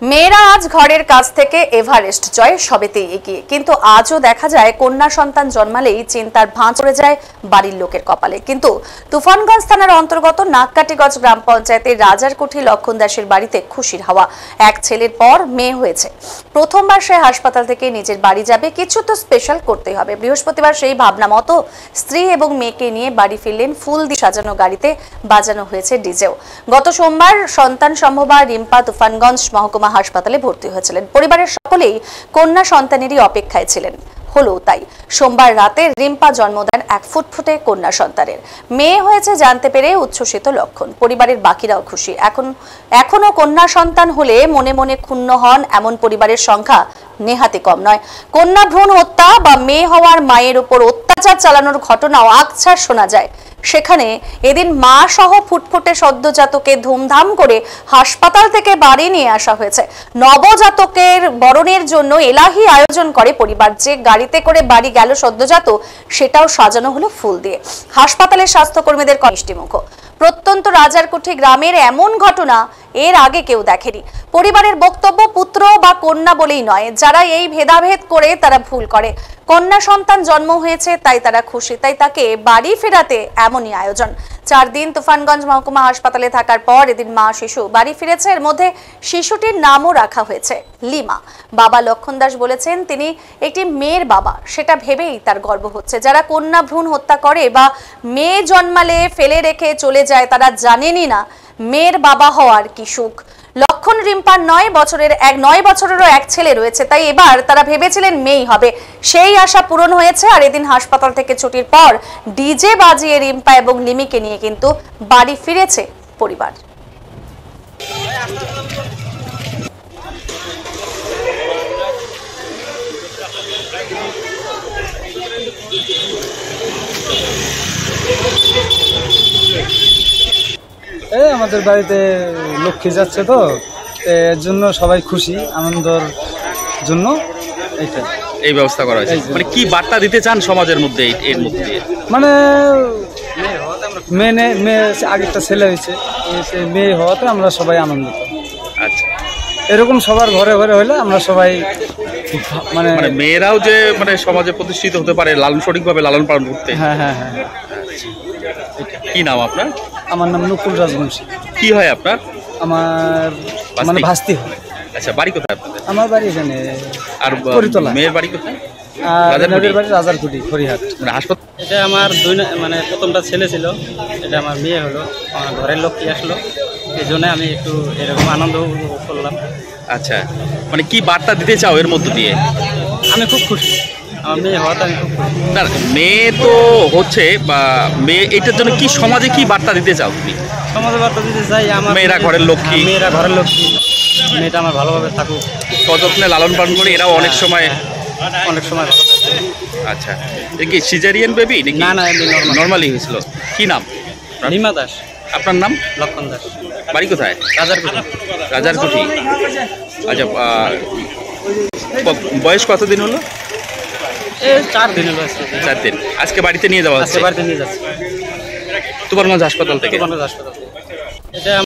মেয়েরা আজ ঘরের কাছ থেকে এভারেস্ট জয় সবেতেই এগিয়ে, কিন্তু আজও দেখা যায় কন্যা সন্তান জন্মালেই চিন্তার ভাঁজ পড়ে যায় বাড়ির লোকের কপালে। কিন্তু তুফানগঞ্জ থানার অন্তর্গত নাককাটিগঞ্জ গ্রাম পঞ্চায়েতের রাজারকুঠি লক্ষণ দাসের বাড়িতে খুশির হাওয়া। এক ছেলের পর মেয়ে হয়েছে, প্রথমবার সে হাসপাতাল থেকে নিজের বাড়ি যাবে, কিছু তো স্পেশাল করতেই হবে। বৃহস্পতিবার সেই ভাবনা মতো স্ত্রী এবং মেয়েকে নিয়ে বাড়ি ফিরলেন ফুল দিয়ে সাজানো গাড়িতে, বাজানো হয়েছে ডিজেও। গত সোমবার সন্তান সম্ভবা রিম্পা তুফানগঞ্জ মহকুমা হাসপাতালে ভর্তি হয়েছিলেন। পরিবারের সকলেই কন্যা সন্তানেরই অপেক্ষায় ছিলেন। হলো তাই, সোমবার রাতে রিম্পা জন্ম দেন এক ফুটফুটে কন্যা সন্তানের। মেয়ে হয়েছে জানতে পেরে উচ্ছ্বসিত লক্ষণ, পরিবারের বাকিরাও খুশি। এখনো কন্যা সন্তান হলে মনে মনে ক্ষুণ্ণ হন এমন পরিবারের সংখ্যা নেহাতি কম নয়। কন্যা ভ্রূণ হত্যা বা মেয়ে হওয়ার মায়ের উপর অত্যাচার চালানোর ঘটনাও আকছার শোনা যায়। সেখানে এদিন মা সহ ফুটফুটে সদ্যজাতকে ধুমধাম করে হাসপাতাল থেকে বাড়ি নিয়ে আসা হয়েছে। নবজাতকের বরণের জন্য এলাহি আয়োজন করে পরিবার। যে গাড়িতে করে বাড়ি গেল সদ্যজাত, সেটাও সাজানো হলো ফুল দিয়ে। হাসপাতালের স্বাস্থ্যকর্মীদের মিষ্টিমুখ। প্রত্যন্ত রাজারকুঠি গ্রামের এমন ঘটনা এর আগে কেউ দেখেনি। পরিবারের বক্তব্য, পুত্র বা কন্যা বলেই নয়, যারা এই ভেদাভেদ করে তারা ভুল করে। কন্যা সন্তান জন্ম হয়েছে তাই তারা খুশি, তাই তাকে বাড়ি ফেরাতে এমনই আয়োজন। 4 দিন তুফানগঞ্জ মহকুমা হাসপাতালে থাকার পর এদিন মা শিশু বাড়ি ফিরেছে। এর মধ্যে শিশুটির নামও রাখা হয়েছে লিমা। বাবা লক্ষণ দাস বলেছেন তিনি একটি মেয়ের বাবা, সেটা ভেবেই তার গর্ব হচ্ছে। যারা কন্যা ভ্রূণ হত্যা করে বা মেয়ে জন্মালে ফেলে রেখে চলে যায়, তারা জানেনই না মেয়ের বাবা হওয়ার কি সুখ। লক্ষণ রিম্পার 9 বছরেরও এক ছেলে রয়েছে, তাই এবার তারা ভেবেছিলেন মেয়েই হবে। সেই আশা পূরণ হয়েছে। আর এদিন হাসপাতাল থেকে ছুটির পর ডিজে বাজিয়ে রিম্পা এবং লিমিকে নিয়ে কিন্তু বাড়ি ফিরেছে পরিবার। আমাদের বাড়িতে লক্ষ্মী যাচ্ছে, তো এর জন্য সবাই খুশি, আনন্দের জন্য এই ব্যবস্থা করা হয়েছে। মানে কি বার্তা দিতে চান সমাজের মধ্যে এর মধ্যে? মানে মেয়ে আগেরটা ছেলে হয়েছে, মেয়ে হওয়াতে আমরা সবাই আনন্দিত। আচ্ছা, এরকম সবার ঘরে ঘরে হলে আমরা সবাই মানে মেয়েরাও যে মানে সমাজে প্রতিষ্ঠিত হতে পারে, সঠিকভাবে লালন পালন করতে। হ্যাঁ হ্যাঁ হ্যাঁ। কি নাম আপনার? আমার নাম নকুল রাজবংশী। কি হয় আপনার? আমার মানে ভাস্তি হয়। আচ্ছা, বাড়ি কোথায় আপনাদের? আমার বাড়ি এখানে। আর মেয়ের বাড়ি কোথায়? রাজারকুঠি, হরিহাট। মানে হাসপাতাল। এটা আমার প্রথমটা ছেলে ছিল, এটা আমার মেয়ে হলো, আমার ঘরের লক্ষ্মী আসলো, এই জন্য আমি একটু এরকম আনন্দ করলাম। আচ্ছা, মানে কি বার্তা দিতে চাও এর মধ্য দিয়ে? আমি খুব খুশি, আমার মেয়ে হওয়াতে আমি খুব খুশি। না, মেয়ে তো হচ্ছে বা মেয়ে, এটার জন্য কি সমাজে কি বার্তা দিতে চাও তুমি? সমাজে বার্তা দিতে চাই আমার মেয়েরা ঘরের লক্ষ্মী, মেয়েটা আমার ভালোভাবে থাকুক, সযত্নে লালন পালন করে, এরাও অনেক সময় ভালো থাকে। আচ্ছা, এটা কি সিজারিয়ান বেবি নাকি? না, নর্মালি হয়েছিল। কি নাম? রিমা দাস। আপনার নাম? লক্ষণ দাস। বাড়ি কোথায়? রাজারকুঠি। আচ্ছা, বয়স কতদিন হলো? 4 দিন হলো। 4 দিন। আজকে বাড়িতে নিয়ে যাওয়া হচ্ছে? বাড়িতে নিয়ে যাচ্ছে তুফানগঞ্জ হাসপাতাল থেকে। এটা